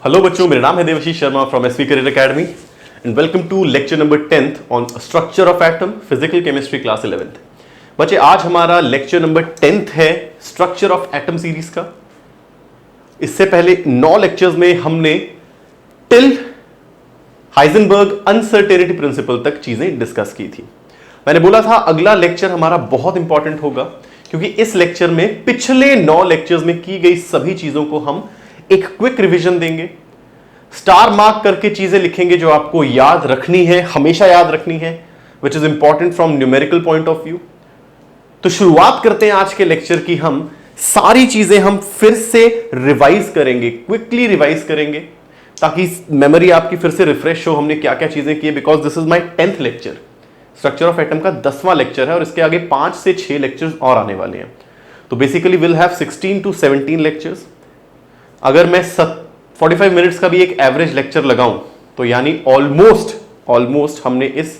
Hello बच्चों, मेरा नाम है Devashish Sharma from SV career academy and welcome to lecture number 10th on structure of atom physical chemistry class 11th। बच्चे, आज हमारा लेक्चर नंबर 10th है स्ट्रक्चर ऑफ एटम सीरीज का। इससे पहले 9 लेक्चर्स में हमने टिल हाइजेनबर्ग अनसर्टेनिटी प्रिंसिपल तक चीजें डिस्कस की थी। मैंने बोला था अगला लेक्चर हमारा बहुत इंपॉर्टेंट होगा क्योंकि इस लेक्चर में पिछले 9 लेक्चर्स में की गई सभी चीजों को हम एक क्विक रिवीजन देंगे, स्टार मार्क करके चीजें लिखेंगे जो आपको याद रखनी है, हमेशा याद रखनी है, which is important from numerical point of view. तो शुरुआत करते हैं आज के लेक्चर की। हम सारी चीजें हम फिर से रिवाइज करेंगे, क्विकली रिवाइज करेंगे ताकि मेमोरी आपकी फिर से रिफ्रेश हो हमने क्या क्या चीजें की, because this is my 10th lecture. Structure of atom का 10वां लेक्चर है और इसके आगे 5 से 6 लेक्चर्स और आने वाले हैं। तो basically will have 16 to 17 lectures. अगर मैं 45 मिनट्स का भी एक एवरेज लेक्चर लगाऊं तो यानी ऑलमोस्ट हमने इस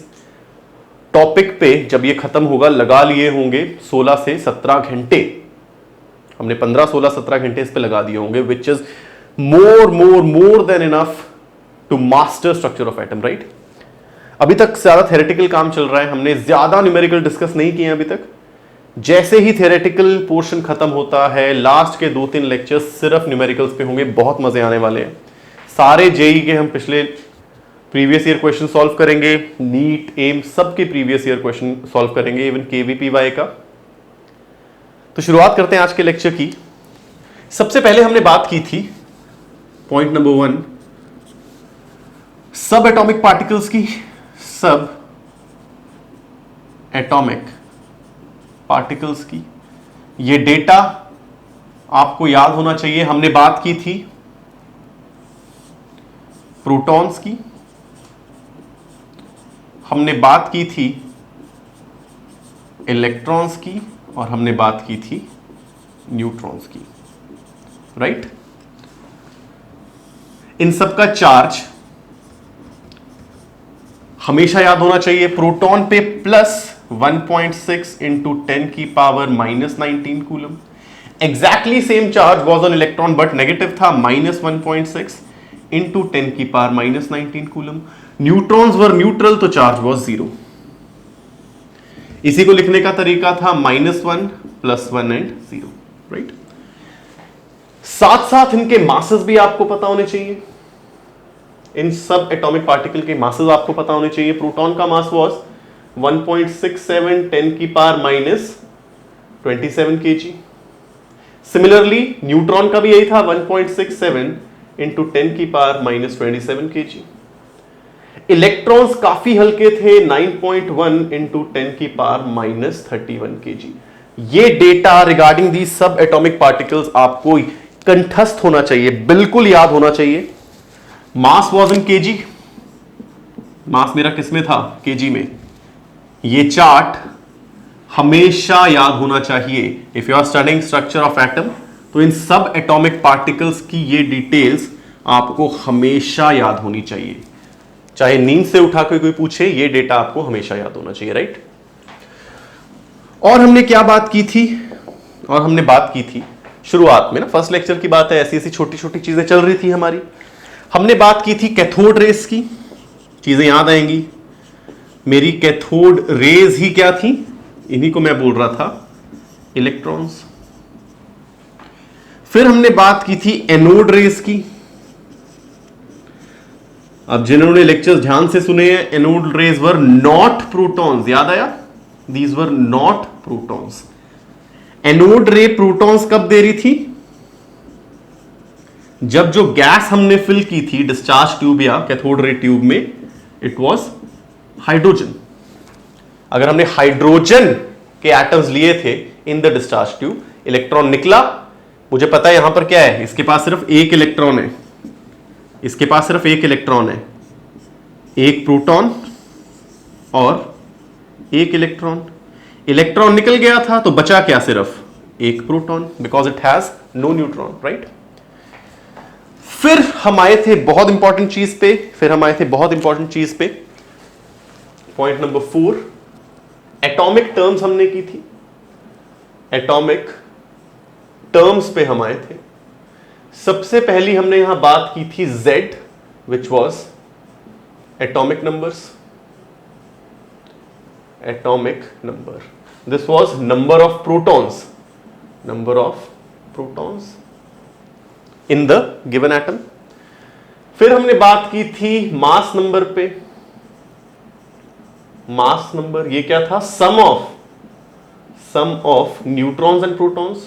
टॉपिक पे जब ये खत्म होगा लगा लिए होंगे 16 से 17 घंटे। हमने 15, 16, 17 घंटे इस पे लगा दिए होंगे, which is more than enough to master structure of atom, right. अभी तक ज्यादा थ्योरेटिकल काम चल रहा है, हमने ज्यादा न्यूमेरिकल डिस्कस नहीं किए अभी तक। जैसे ही थ्योरेटिकल पोर्शन खत्म होता है, लास्ट के 2-3 लेक्चर्स सिर्फ न्यूमेरिकल्स पे होंगे, बहुत मजे आने वाले हैं। सारे जेई के हम पिछले प्रीवियस ईयर क्वेश्चन सॉल्व करेंगे, नीट एम सबके प्रीवियस ईयर क्वेश्चन सॉल्व करेंगे, इवन केवीपीवाई का। तो शुरुआत करते हैं आज के लेक्चर की। सबसे पहले हमने बात की थी पॉइंट नंबर 1 सब एटॉमिक पार्टिकल्स की। सब एटॉमिक पार्टिकल्स की ये डेटा आपको याद होना चाहिए। हमने बात की थी प्रोटॉन्स की, हमने बात की थी इलेक्ट्रॉन्स की और हमने बात की थी न्यूट्रॉन्स की, राइट। इन सबका चार्ज हमेशा याद होना चाहिए। प्रोटॉन पे +1.6 इंटू 10 की power -19 coulomb. Exactly same charge was on electron but negative था, -1.6 इंटू 10 की पावर -19 कूलम। न्यूट्रॉन्स वर न्यूट्रल तो चार्ज वॉज 0। इसी को लिखने का तरीका था -1 +1 एंड 0, राइट। साथ साथ इनके मासेस भी आपको पता होने चाहिए। इन सब एटॉमिक पार्टिकल के मासेस आपको पता होने चाहिए। प्रोटॉन का मास वॉज 1.67 10 की पावर -27 kg। सिमिलरली न्यूट्रॉन का भी यही था, 1.67 इंटू 10 की पावर -27 kg। इलेक्ट्रॉन्स काफी हल्के थे, 9.1 इंटू 10 की पावर -31 kg। ये डेटा रिगार्डिंग दी सब एटॉमिक पार्टिकल्स आपको कंठस्थ होना चाहिए, बिल्कुल याद होना चाहिए। मास वॉज इन केजी, मास मेरा किसमें था? केजी में। ये चार्ट हमेशा याद होना चाहिए। If you are studying structure of atom तो इन सब एटॉमिक पार्टिकल्स की ये डिटेल्स आपको हमेशा याद होनी चाहिए। चाहे नींद से उठा के कोई पूछे, ये डेटा आपको हमेशा याद होना चाहिए, राइट। और हमने क्या बात की थी? और हमने बात की थी शुरुआत में ना, फर्स्ट लेक्चर की बात है, ऐसी ऐसी छोटी छोटी चीजें चल रही थी हमारी। हमने बात की थी कैथोड रेस की, चीजें याद आएंगी। मेरी कैथोड रेज ही क्या थी? इन्हीं को मैं बोल रहा था इलेक्ट्रॉन्स। फिर हमने बात की थी एनोड रेस की। अब जिन्होंने लेक्चर्स ध्यान से सुने हैं, anode rays were not protons, याद आया? These were not protons. Anode रे प्रोटॉन्स कब दे रही थी? जब जो गैस हमने फिल की थी डिस्चार्ज ट्यूब या कैथोड रे ट्यूब में, इट वाज हाइड्रोजन। अगर हमने हाइड्रोजन के एटम्स लिए थे in the discharge tube, electron निकला, मुझे पता है यहां पर क्या है, इसके पास सिर्फ एक इलेक्ट्रॉन है, इसके पास सिर्फ एक इलेक्ट्रॉन है, एक प्रोटॉन और एक इलेक्ट्रॉन। इलेक्ट्रॉन निकल गया था तो बचा क्या? सिर्फ एक proton, because it has no neutron, right. फिर हम आए थे बहुत इंपॉर्टेंट चीज पे, पॉइंट नंबर 4 एटॉमिक टर्म्स हमने की थी। एटॉमिक टर्म्स पे हम आए थे। सबसे पहली हमने यहां बात की थी Z, which was atomic numbers, atomic number. This was number of protons, number of protons in the given atom. फिर हमने बात की थी मास नंबर पे. मास नंबर ये क्या था? Sum of neutrons and protons,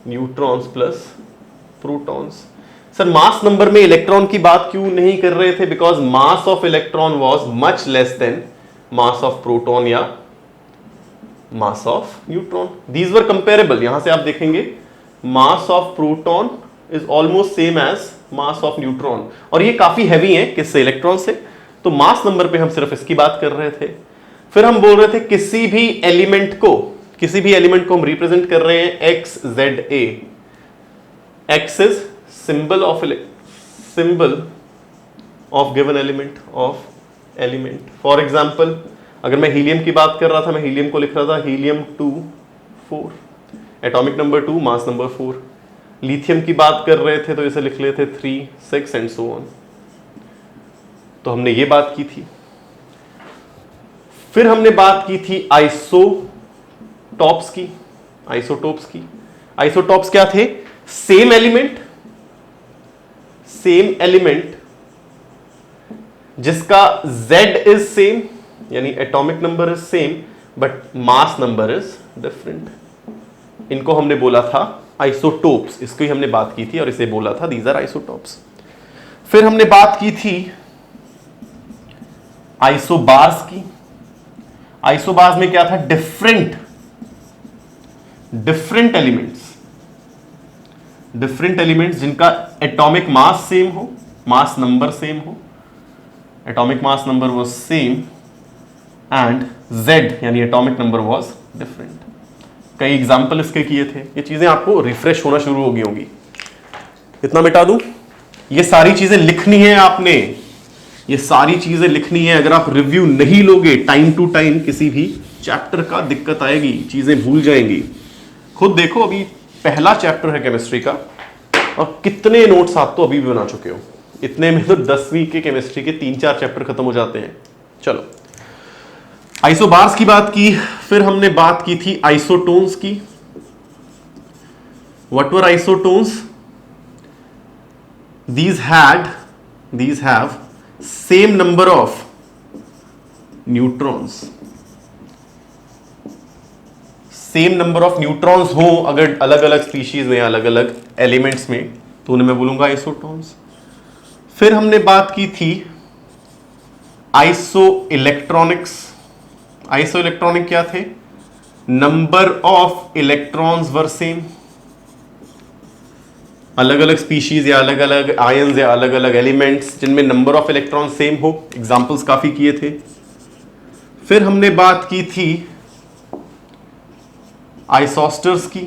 neutrons plus protons. Sir mass number में इलेक्ट्रॉन की बात क्यों नहीं कर रहे थे? Because mass of electron was much less than mass of proton या mass of neutron. These were comparable. यहां से आप देखेंगे mass of proton is almost same as mass of neutron, और ये काफी हैवी है किससे? इलेक्ट्रॉन से. तो मास नंबर पे हम सिर्फ इसकी बात कर रहे थे. फिर हम बोल रहे थे किसी भी एलिमेंट को हम रिप्रेजेंट कर रहे हैं x Z A. X is symbol of given element. For example अगर मैं हीलियम की बात कर रहा था, मैं हीलियम को लिख रहा था helium 2 4, atomic number 2, mass number 4. Lithium की बात कर रहे थे तो इसे लिख लेते 3 6 एंड सो ऑन. तो हमने ये बात की थी. फिर हमने बात की थी आइसोटॉप्स की. आइसोटॉप्स क्या थे? सेम एलिमेंट जिसका Z इज सेम, यानी atomic number is same but mass number is different. इनको हमने बोला था आइसोटोप्स. इसकी हमने बात की थी और इसे बोला था दीज आर आइसोटोप्स. फिर हमने बात की थी आइसोबार्स की. आइसोबार्स में क्या था? डिफरेंट एलिमेंट्स जिनका एटॉमिक मास सेम हो, मास नंबर सेम हो. Atomic mass number was same and Z यानी एटॉमिक नंबर वाज डिफरेंट. कई एग्जाम्पल इसके किए थे. ये चीजें आपको रिफ्रेश होना शुरू हो गई होंगी. इतना मिटा दूं? ये सारी चीजें लिखनी है आपने, ये सारी चीजें लिखनी है. अगर आप रिव्यू नहीं लोगे टाइम टू टाइम किसी भी चैप्टर का, दिक्कत आएगी, चीजें भूल जाएंगी. खुद देखो, अभी पहला चैप्टर है केमिस्ट्री का और कितने नोट्स आप तो अभी भी बना चुके हो. इतने में तो 10वीं के केमिस्ट्री के 3-4 चैप्टर खत्म हो जाते हैं. चलो, आइसोबार्स की बात की. फिर हमने बात की थी आइसोटोन्स की. What were isotones? these have same number of neutrons. Same number of neutrons हो अगर अलग अलग स्पीशीज में, अलग अलग एलिमेंट्स में, तो उन्हें मैं बोलूंगा आइसोटोन्स. फिर हमने बात की थी आइसो इलेक्ट्रॉनिक्स. आइसो इलेक्ट्रॉनिक क्या थे? Number of electrons were same. अलग अलग स्पीशीज या अलग अलग आयंस या अलग अलग एलिमेंट्स जिनमें नंबर ऑफ इलेक्ट्रॉन सेम हो. एग्जांपल्स काफी किए थे. फिर हमने बात की थी आइसोस्टर्स की.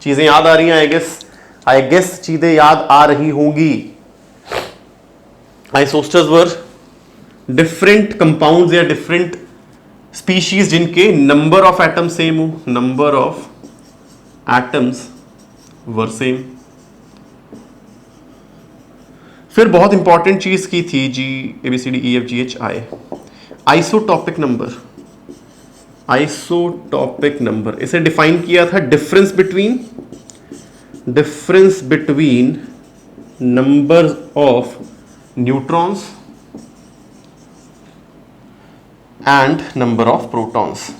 चीजें याद आ रही हैं? आई गेस चीजें याद आ रही होंगी. आइसोस्टर्स वर डिफरेंट कंपाउंड्स या डिफरेंट स्पीशीज जिनके नंबर ऑफ एटम सेम हो. Number of atoms were same. फिर बहुत इंपॉर्टेंट चीज की थी GABCDEFGHI, isotopic number. Isotopic number इसे डिफाइन किया था difference between number of neutrons and number of protons.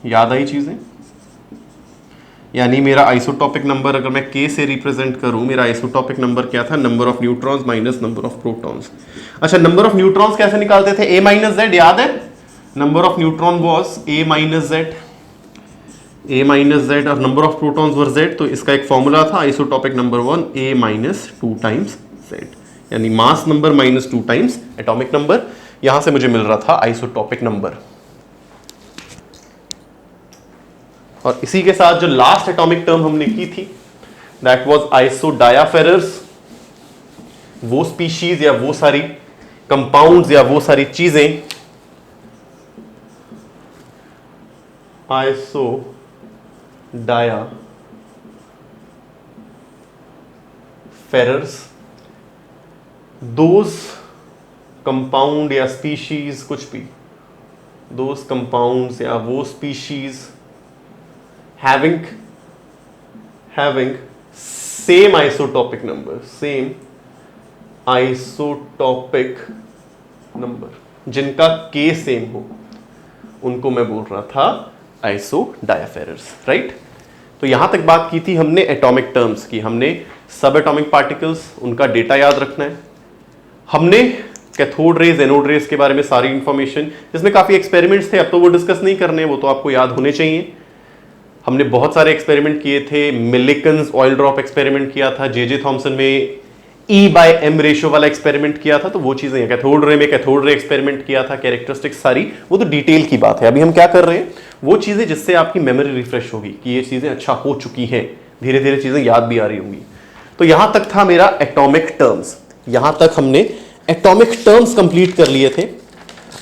याद आई चीजें? यानी मेरा आइसोटॉपिक नंबर अगर मैं K से रिप्रेजेंट करूं, मेरा आइसोटॉपिक नंबर क्या था? Number of neutrons minus number of protons. अच्छा, नंबर ऑफ न्यूट्रॉन्स कैसे निकालते थे? A minus Z. याद है? Number of neutron was A minus Z और number of protons were Z. तो इसका एक फॉर्मूला था isotopic number 1 A minus 2 times Z, यानी mass number minus 2 times atomic number. यहां से मुझे मिल रहा था आइसोटॉपिक नंबर. और इसी के साथ जो लास्ट एटॉमिक टर्म हमने की थी दैट वाज आइसोडायाफेरर्स. वो स्पीशीज या वो सारी कंपाउंड्स या वो सारी चीजें आइसोडायाफेरर्स फेरर्स, दोज कंपाउंड या स्पीशीज, कुछ भी, दोज कंपाउंड्स या वो species having same isotopic number, जिनका K सेम हो, उनको मैं बोल रहा था आइसोडायाफेरर्स, राइट। तो यहां तक बात की थी हमने एटॉमिक टर्म्स की, हमने सब एटॉमिक पार्टिकल्स, उनका डेटा याद रखना है, हमने कैथोड रेज एनोड रेज के बारे में सारी इंफॉर्मेशन, जिसमें काफी एक्सपेरिमेंट्स थे, अब तो वो डिस्कस नहीं करने, वो तो आपको याद होने चाहिए। हमने बहुत सारे एक्सपेरिमेंट किए थे, मिलिकन्स ऑयल ड्रॉप एक्सपेरिमेंट किया था, जे थॉमसन में E/M रेशियो वाला एक्सपेरिमेंट किया था, तो वो चीजें हैं। कैथोड रे में कैथोड रे एक्सपेरिमेंट किया था, कैरेक्टरिस्टिक्स सारी, वो तो डिटेल की बात है। अभी हम क्या कर रहे हैं, वो चीजें जिससे आपकी मेमोरी रिफ्रेश होगी कि ये चीजें अच्छा हो चुकी हैं, धीरे धीरे चीजें याद भी आ रही होंगी। तो यहां तक था मेरा एटॉमिक टर्म्स, यहां तक हमने एटॉमिक टर्म्स कंप्लीट कर लिए थे।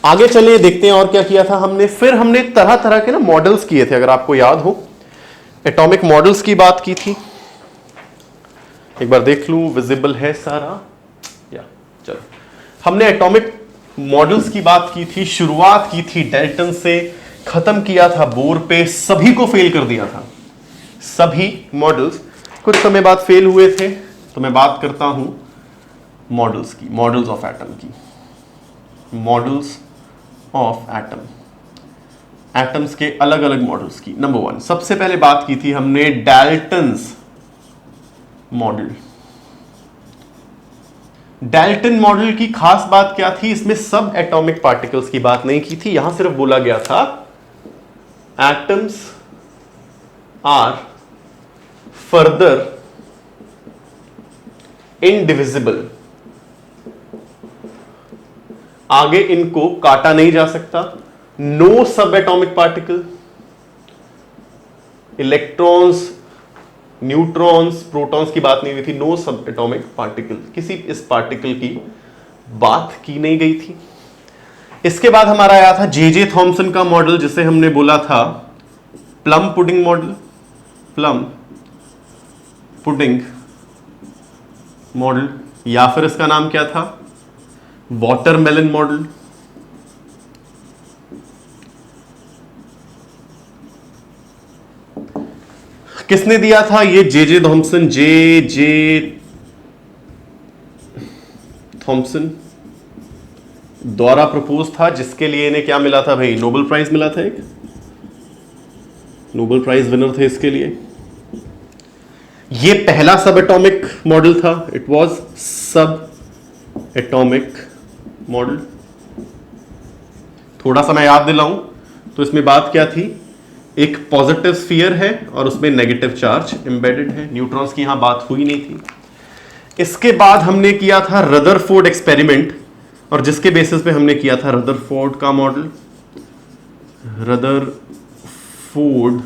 आगे चले देखते हैं और क्या किया था हमने। फिर हमने तरह तरह के ना मॉडल्स किए थे, अगर आपको याद हो, एटॉमिक मॉडल्स की बात की थी। एक बार देख लूं विजिबल है सारा, या चलो, हमने एटॉमिक मॉडल्स की बात की थी। शुरुआत की थी डेल्टन से, खत्म किया था बोर पे, सभी को फेल कर दिया था, सभी मॉडल्स कुछ समय बाद फेल हुए थे। तो मैं बात करता हूं मॉडल्स की, मॉडल्स ऑफ एटम की, मॉडल्स ऑफ एटम, एटम्स के अलग अलग मॉडल्स की। नंबर 1, सबसे पहले बात की थी हमने डाल्टन्स मॉडल। डाल्टन मॉडल की खास बात क्या थी, इसमें सब एटॉमिक पार्टिकल्स की बात नहीं की थी, यहां सिर्फ बोला गया था एटम्स आर फर्दर इनडिविजिबल, आगे इनको काटा नहीं जा सकता। नो सब atomic particle, electrons, neutrons, protons की बात नहीं हुई थी। नो सब एटॉमिक पार्टिकल, किसी इस पार्टिकल की बात की नहीं गई थी। इसके बाद हमारा आया था जे थॉमसन का मॉडल, जिसे हमने बोला था plum pudding model, plum pudding model, या फिर इसका नाम क्या था, वाटरमेलन मॉडल। किसने दिया था ये, जे थॉमसन, जे थॉमसन द्वारा प्रपोज था, जिसके लिए इन्हें क्या मिला था भाई, नोबेल प्राइज मिला था, एक नोबेल प्राइज विनर थे इसके लिए। ये पहला सब एटॉमिक मॉडल था, इट वाज सब एटॉमिक मॉडल। थोड़ा सा मैं याद दिलाऊं तो इसमें बात क्या थी, एक पॉजिटिव स्फीयर है और उसमें नेगेटिव चार्ज एम्बेडेड है, न्यूट्रॉन्स की यहां बात हुई नहीं थी। इसके बाद हमने किया था रदरफोर्ड एक्सपेरिमेंट, और जिसके बेसिस पे हमने किया था रदरफोर्ड का मॉडल, रदरफोर्ड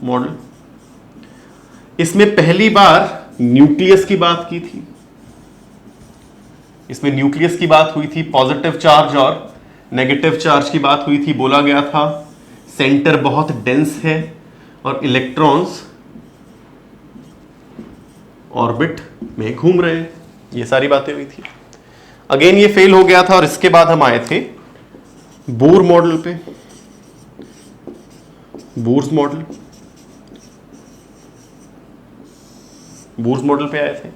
मॉडल। इसमें पहली बार न्यूक्लियस की बात की थी, इसमें न्यूक्लियस की बात हुई थी, पॉजिटिव चार्ज और नेगेटिव चार्ज की बात हुई थी। बोला गया था सेंटर बहुत डेंस है और इलेक्ट्रॉन्स ऑर्बिट में घूम रहे हैं, ये सारी बातें हुई थी। अगेन ये फेल हो गया था, और इसके बाद हम आए थे बोर मॉडल पे, बोर्स मॉडल, बोर्स मॉडल पे आए थे।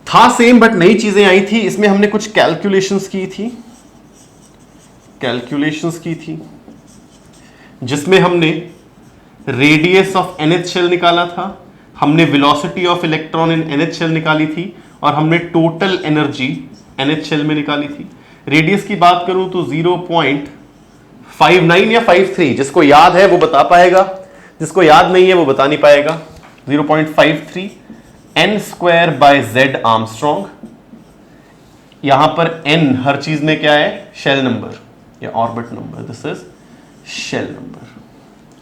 था सेम बट नई चीजें आई थी। इसमें हमने कुछ कैलकुलेशंस की थी, कैलकुलेशंस की थी, जिसमें हमने रेडियस ऑफ एनएच शेल निकाला था, हमने velocity of electron in nth shell निकाली थी, और हमने टोटल एनर्जी एनएच शेल में निकाली थी। रेडियस की बात करूं तो 0.59 या 53, जिसको याद है वो बता पाएगा, जिसको याद नहीं है वो बता नहीं पाएगा। 0.53 n square by z Armstrong. यहां पर n हर चीज में क्या है, शेल नंबर या orbit number, this is shell number.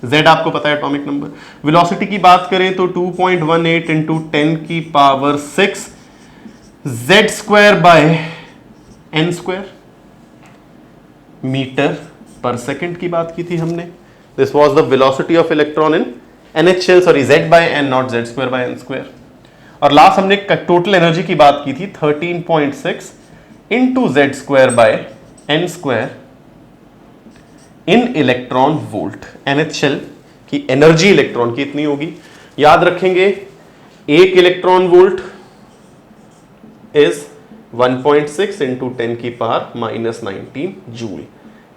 z आपको पता है एटॉमिक नंबर। वेलोसिटी की बात करें तो 2.18 इंटू 10 की power 6 z square by n square, meter पर सेकेंड की बात की थी हमने। This was the velocity of electron in NH shell, sorry z by n, not z square by n square. और लास्ट हमने टोटल एनर्जी की बात की थी 13.6 into Z square by N square in electron volt. nth shell की energy electron की इतनी होगी। याद रखेंगे 1 इलेक्ट्रॉन वोल्ट इज 1.6 इंटू 10 की पावर माइनस 19 जूल।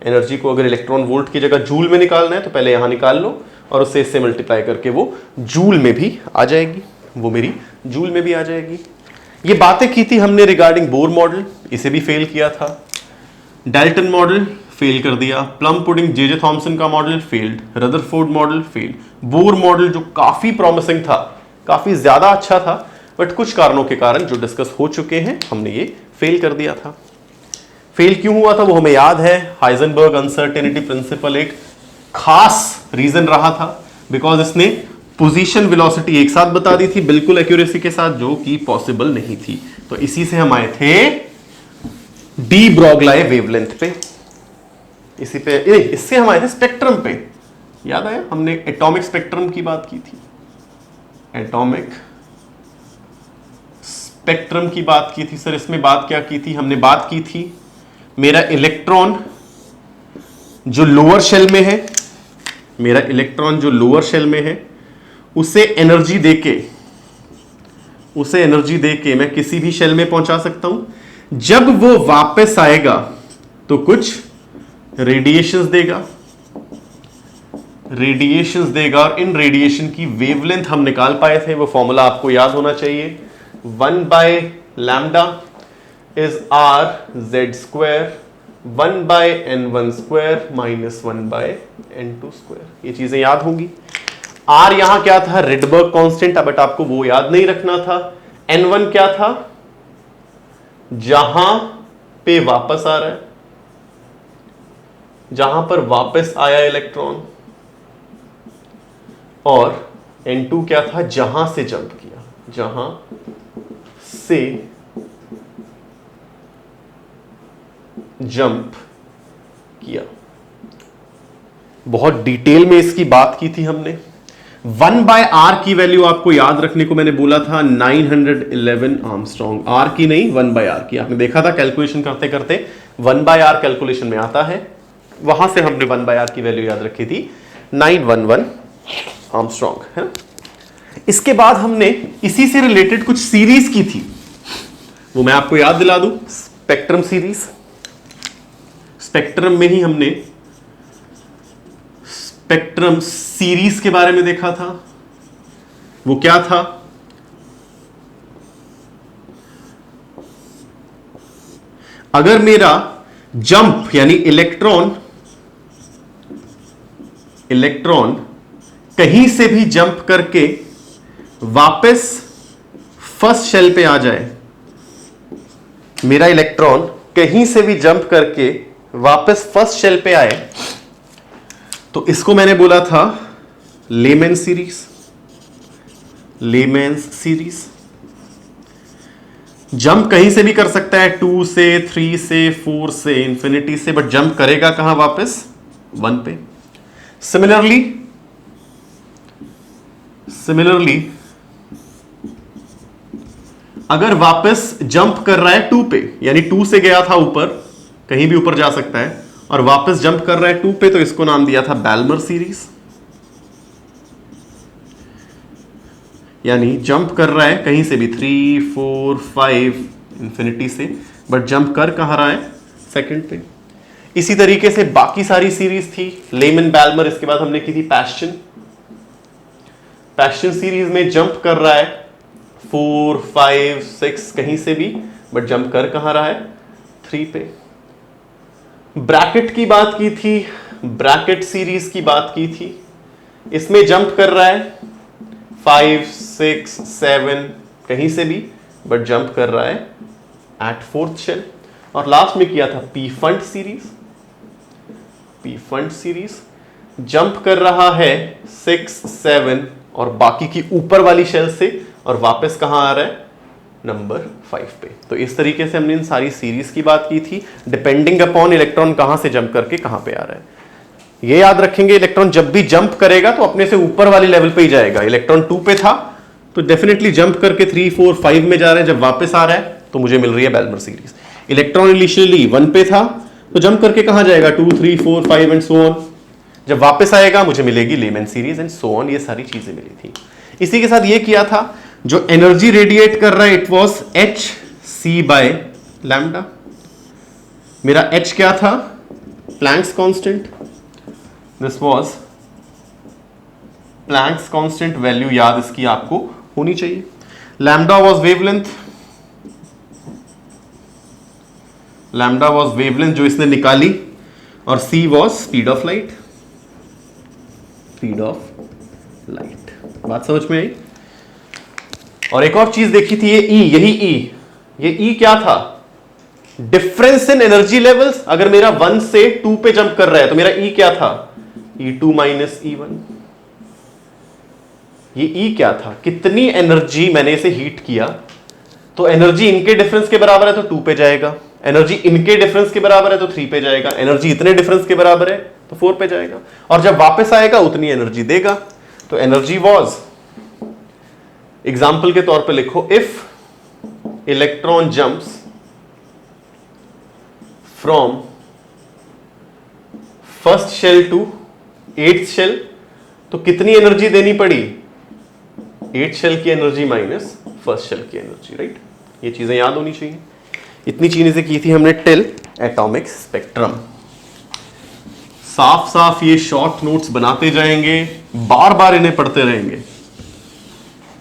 एनर्जी को अगर इलेक्ट्रॉन वोल्ट की जगह जूल में निकालना है तो पहले यहां निकाल लो और उससे इससे मल्टीप्लाई करके वो जूल में भी आ जाएगी, वो मेरी जूल में भी आ जाएगी। ये बातें की थी हमने रिगार्डिंग बोर मॉडल, इसे भी फेल किया था। डाल्टन मॉडल फेल कर दिया, प्लम पुडिंग जे थॉमसन का model failed, Rutherford model failed, Bohr model जो काफी प्रॉमिसिंग था, काफी ज्यादा अच्छा था, बट कुछ कारणों के कारण जो डिस्कस हो चुके हैं हमने ये फेल कर दिया था। फेल क्यों हुआ था वो हमें याद है। हाइजेनबर्ग अनसर्टेनिटी प्रिंसिपल एक खास रीजन रहा था, बिकॉज इसने पोजीशन वेलोसिटी एक साथ बता दी थी बिल्कुल एक्यूरेसी के साथ, जो कि पॉसिबल नहीं थी। तो इसी से हम आए थे डी ब्रॉगली वेवलेंथ पे, इससे हम आए थे स्पेक्ट्रम पे। याद आया, हमने एटॉमिक स्पेक्ट्रम की बात की थी, एटॉमिक स्पेक्ट्रम की बात की थी। सर इसमें बात क्या की थी? हमने बात की थी मेरा इलेक्ट्रॉन जो लोअर शेल में है, मेरा इलेक्ट्रॉन जो लोअर शेल में है उसे एनर्जी देके मैं किसी भी शेल में पहुंचा सकता हूं। जब वो वापस आएगा तो कुछ रेडिएशंस देगा और इन रेडिएशन की वेवलेंथ हम निकाल पाए थे। वो फॉर्मूला आपको याद होना चाहिए, 1 by lambda is R Z square 1 by n1 square minus 1 by n2 square. ये चीजें याद होंगी। आर यहां क्या था? रिडबर्ग कांस्टेंट, बट आपको वो याद नहीं रखना था। n1 क्या था? जहां पे वापस आ रहा है, जहां पर वापस आया इलेक्ट्रॉन। और n2 क्या था? जहां से जंप किया, जहां से जंप किया। बहुत डिटेल में इसकी बात की थी हमने। 1 बाय आर की वैल्यू आपको याद रखने को मैंने बोला था 911 आर्मस्ट्रॉन्ग। आर की नहीं, 1 बाय आर की। आपने देखा था कैलकुलेशन करते करते 1 बाय आर कैलकुलेशन में आता है, वहां से हमने 1 बाय आर की वैल्यू याद रखी थी 911 आर्मस्ट्रॉन्ग, है ना। इसके बाद हमने इसी से रिलेटेड कुछ सीरीज की थी, वो मैं आपको याद दिला दूं। स्पेक्ट्रम सीरीज, स्पेक्ट्रम में ही हमने स्पेक्ट्रम सीरीज के बारे में देखा था। वो क्या था? अगर मेरा जंप यानी इलेक्ट्रॉन कहीं से भी जंप करके वापस फर्स्ट शेल पे आ जाए, मेरा इलेक्ट्रॉन कहीं से भी जंप करके वापस फर्स्ट शेल पे आए, तो इसको मैंने बोला था लेमेंस सीरीज। जंप कहीं से भी कर सकता है, 2 से 3 से 4 से इंफिनिटी से, बट जंप करेगा कहां? वापस 1 पे। सिमिलरली अगर वापस जंप कर रहा है 2 पे, यानी 2 से गया था ऊपर, कहीं भी ऊपर जा सकता है, और वापस जंप कर रहा है 2 पे, तो इसको नाम दिया था बैल्मर सीरीज। यानी जंप कर रहा है कहीं से भी 3, 4, 5 इंफिनिटी से, बट जंप कर कहां रहा है? सेकंड पे। इसी तरीके से बाकी सारी सीरीज थी, लेमन, बैल्मर। इसके बाद हमने की थी पैशन सीरीज में जंप कर रहा है 4, 5, 6 कहीं से भी, बट जंप कर कहां रहा है? 3 पे। ब्रैकेट की बात की थी, ब्रैकेट सीरीज की बात की थी। इसमें जंप कर रहा है 5, 6, 7 कहीं से भी, बट जंप कर रहा है एट 4th शेल। और लास्ट में किया था पी फंड सीरीज जंप कर रहा है 6, 7 और बाकी की ऊपर वाली शेल से, और वापस कहां आ रहा है? नंबर 5 पे। तो इस तरीके से हमने इन सारी सीरीज की बात की थी, डिपेंडिंग अपॉन इलेक्ट्रॉन कहां से जंप करके कहां पे आ रहा है। ये याद रखेंगे, इलेक्ट्रॉन जब भी जंप करेगा तो अपने से ऊपर वाली लेवल पे ही जाएगा। इलेक्ट्रॉन 2 पे था तो डेफिनेटली जंप करके 3, 4, 5 में जा रहे हैं, जब वापस आ रहा है तो मुझे मिल रही है बेलमर सीरीज। इलेक्ट्रॉन इनिशियली 1 पे था तो जंप करके कहां जाएगा, 2, 3, 4, 5 एंड सो ऑन। जब वापस आएगा मुझे मिलेगी Lyman series and so on. ये सारी चीजें मिली थी। इसी के साथ ये किया था, जो एनर्जी रेडिएट कर रहा है it was H C by lambda. मेरा एच क्या था, Planck's constant. This was Planck's constant, value याद इसकी आपको होनी चाहिए। Lambda was wavelength, lambda was wavelength जो इसने निकाली, और C was speed of light, speed of light. बात समझ में आई। और एक और चीज देखी थी, ये ई, यही ई, ये ई क्या था, डिफरेंस इन एनर्जी लेवल्स। अगर मेरा 1 से 2 पे जंप कर रहा है तो मेरा ई क्या था, E2 माइनस E1। ये ई क्या था, कितनी एनर्जी मैंने इसे हीट किया, तो एनर्जी इनके डिफरेंस के बराबर है तो 2 पे जाएगा, एनर्जी इनके डिफरेंस के बराबर है तो 3 पे जाएगा, एनर्जी इतने डिफरेंस के बराबर है तो 4 पे जाएगा, और जब वापस आएगा उतनी एनर्जी देगा। तो एनर्जी वाज, एग्जाम्पल के तौर पे लिखो, if electron jumps from first shell to 8th shell, तो कितनी एनर्जी देनी पड़ी, 8th शेल की एनर्जी माइनस फर्स्ट शेल की एनर्जी, राइट। ये चीजें याद होनी चाहिए। इतनी चीजें की थी हमने टिल एटॉमिक स्पेक्ट्रम। साफ साफ ये शॉर्ट नोट्स बनाते जाएंगे, बार बार इन्हें पढ़ते रहेंगे।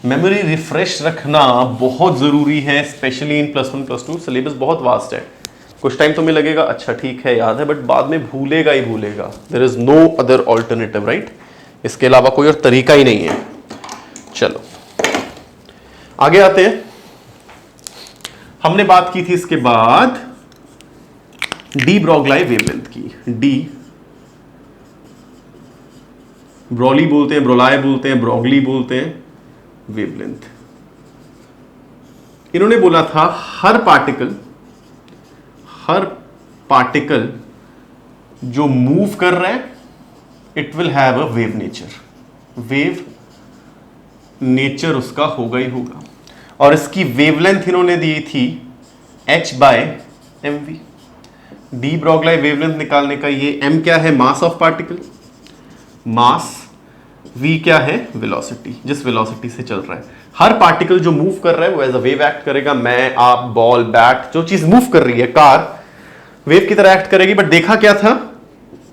मेमोरी रिफ्रेश रखना बहुत जरूरी है, स्पेशली इन +1 +2। सिलेबस बहुत वास्ट है, कुछ टाइम तो में लगेगा अच्छा ठीक है याद है, बट बाद में भूलेगा ही भूलेगा। There is no other alternative, right. इसके अलावा कोई और तरीका ही नहीं है। चलो आगे आते हैं। हमने बात की थी इसके बाद डी ब्रॉगली वेवलेंथ की। डी ब्रॉली बोलते हैं, ब्रोलाय बोलते हैं, ब्रॉगली बोलते हैं, वेवलेंथ। इन्होंने बोला था हर पार्टिकल जो मूव कर रहा है it will have a wave nature. Wave nature उसका होगा ही होगा। और इसकी वेवलेंथ इन्होंने दी थी h/mv। डी ब्रॉगली वेवलेंथ निकालने का ये m क्या है, mass of particle, mass, v क्या है, वेलोसिटी, जिस वेलोसिटी से चल रहा है। हर पार्टिकल जो मूव कर रहा है वो एज अ वेव एक्ट करेगा। मैं, आप, बॉल, बैट, जो चीज मूव कर रही है, कार, वेव की तरह एक्ट करेगी। बट देखा क्या था,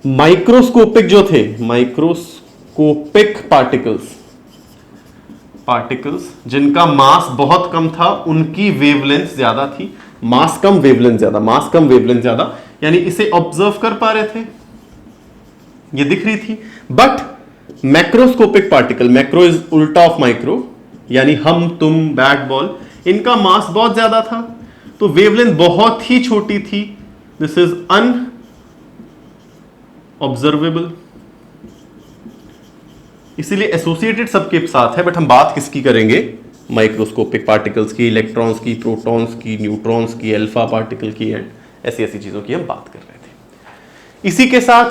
माइक्रोस्कोपिक जो थे, माइक्रोस्कोपिक पार्टिकल्स जिनका मास बहुत कम था उनकी वेवलेंथ ज्यादा थी। मास कम वेवलेंथ ज्यादा, मास कम वेवलेंथ ज्यादा, यानी इसे ऑब्जर्व कर पा रहे थे, ये दिख रही थी। But macroscopic particle, macro is उल्टा ऑफ माइक्रो, यानी हम, तुम, बैट, बॉल, इनका मास बहुत ज्यादा था तो वेवलेंथ बहुत ही छोटी थी। दिस इज अनऑब्जर्वेबल, इसीलिए एसोसिएटेड सबके साथ है। बट हम बात किसकी करेंगे, माइक्रोस्कोपिक पार्टिकल्स की, इलेक्ट्रॉन्स की, प्रोटॉन्स की, न्यूट्रॉन्स की, अल्फा पार्टिकल की, एंड ऐसी ऐसी चीजों की हम बात कर रहे थे। इसी के साथ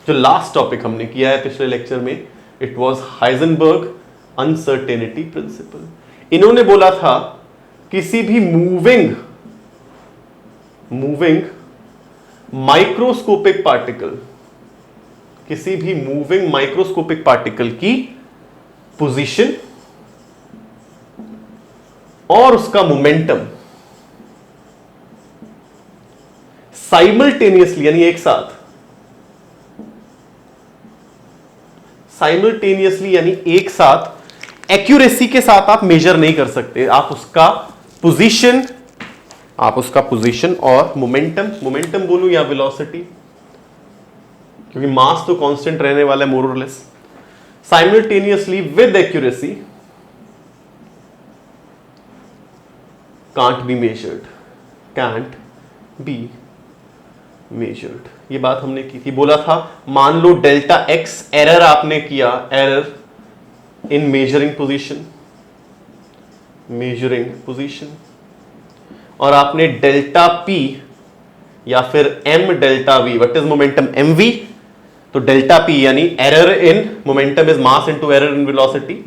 जो लास्ट टॉपिक हमने किया है पिछले लेक्चर में, it was Heisenberg uncertainty principle. इन्होंने बोला था किसी भी मूविंग माइक्रोस्कोपिक पार्टिकल, किसी भी मूविंग माइक्रोस्कोपिक पार्टिकल की पोजीशन और उसका मोमेंटम साइमल्टेनियसली, यानी एक साथ, साइमल्टेनियसली यानी एक साथ, एक्यूरेसी के साथ आप मेजर नहीं कर सकते। आप उसका पोजीशन और मोमेंटम बोलूं या वेलोसिटी, क्योंकि मास तो कांस्टेंट रहने वाला है मोर और less, simultaneously with accuracy can't be measured. ये बात हमने की थी। बोला था मान लो डेल्टा एक्स एरर आपने किया, एरर इन मेजरिंग पोजीशन, और आपने डेल्टा पी या फिर M delta V, what is momentum, M V, तो डेल्टा पी यानी error in momentum is mass into error in velocity,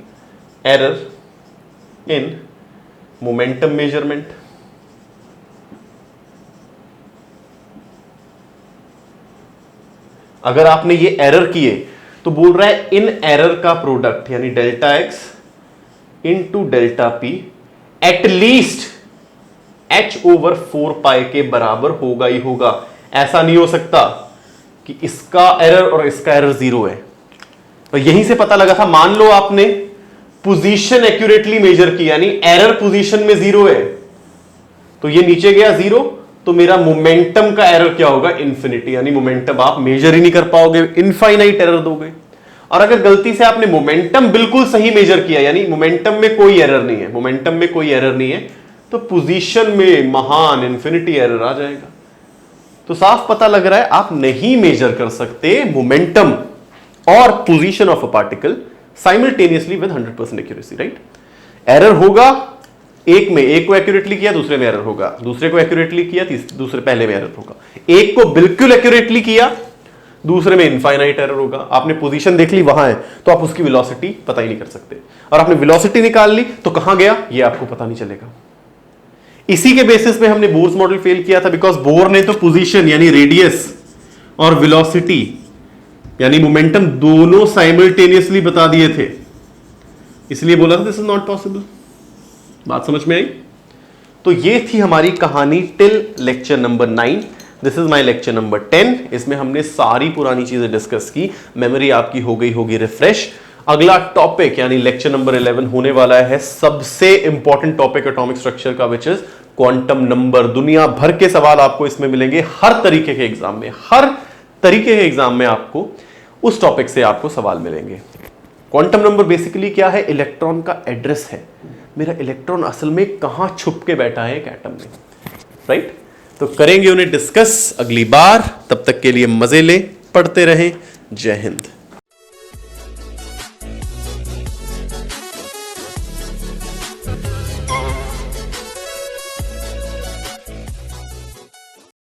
error in momentum measurement. अगर आपने ये एरर किए तो बोल रहा है इन एरर का प्रोडक्ट यानी delta X into delta P at least h/4 के बराबर होगा ही होगा। ऐसा नहीं हो सकता कि इसका एरर और इसका एरर 0 है। तो यहीं से पता लगा था, मान लो आपने पोजीशन एक्यूरेटली मेजर की यानी एरर पोजीशन में 0 है, तो ये नीचे गया 0, तो मेरा मोमेंटम का एरर क्या होगा? इन्फिनिटी, यानी मोमेंटम आप मेजर ही नहीं कर पाओगे, इनफाइनाइट एरर दोगे। और अगर गलती से आपने मोमेंटम बिल्कुल सही मेजर किया यानी मोमेंटम में कोई एरर नहीं है, मोमेंटम में कोई एरर नहीं है, तो पोजीशन में महान इन्फिनिटी एरर आ जाएगा। तो साफ पता लग रहा है आप नहीं मेजर कर सकते मोमेंटम और position of a particle simultaneously with 100% accuracy, right? Error होगा एक में, एक को एक्यूरेटली किया दूसरे में एरर होगा, दूसरे को एक्यूरेटली किया दूसरे पहले में एरर होगा, एक को बिल्कुल एक्यूरेटली किया दूसरे में इनफाइनाइट एरर होगा। आपने पोजीशन देख ली वहां है तो आप उसकी वेलोसिटी पता ही नहीं कर सकते, और आपने वेलोसिटी निकाल ली तो कहां गया ये आपको पता नहीं चलेगा। इसी के बेसिस पे हमने बोर्स मॉडल फेल किया था, बिकॉज बोर ने तो पोजीशन यानी रेडियस और वेलोसिटी यानी मोमेंटम दोनों साइमल्टेनियसली बता दिए थे, इसलिए बोला था दिस इज नॉट पॉसिबल। बात समझ में आई? तो ये थी हमारी कहानी till lecture number 9। This is my lecture number 10। इसमें हमने सारी पुरानी चीजें डिस्कस की, मेमोरी आपकी हो गई होगी रिफ्रेश। अगला टॉपिक यानी लेक्चर नंबर 11 होने वाला है सबसे इंपॉर्टेंट टॉपिक एटॉमिक स्ट्रक्चर का, विच इज क्वांटम नंबर। दुनिया भर के सवाल आपको इसमें मिलेंगे, हर तरीके के एग्जाम में, हर तरीके के एग्जाम में आपको उस टॉपिक से आपको सवाल मिलेंगे। क्वांटम नंबर बेसिकली क्या है? इलेक्ट्रॉन का एड्रेस है, मेरा इलेक्ट्रॉन असल में कहां छुप के बैठा है एक एटम में, राइट? तो करेंगे उन्हें डिस्कस अगली बार। तब तक के लिए मजे ले, पढ़ते रहें। जय हिंद।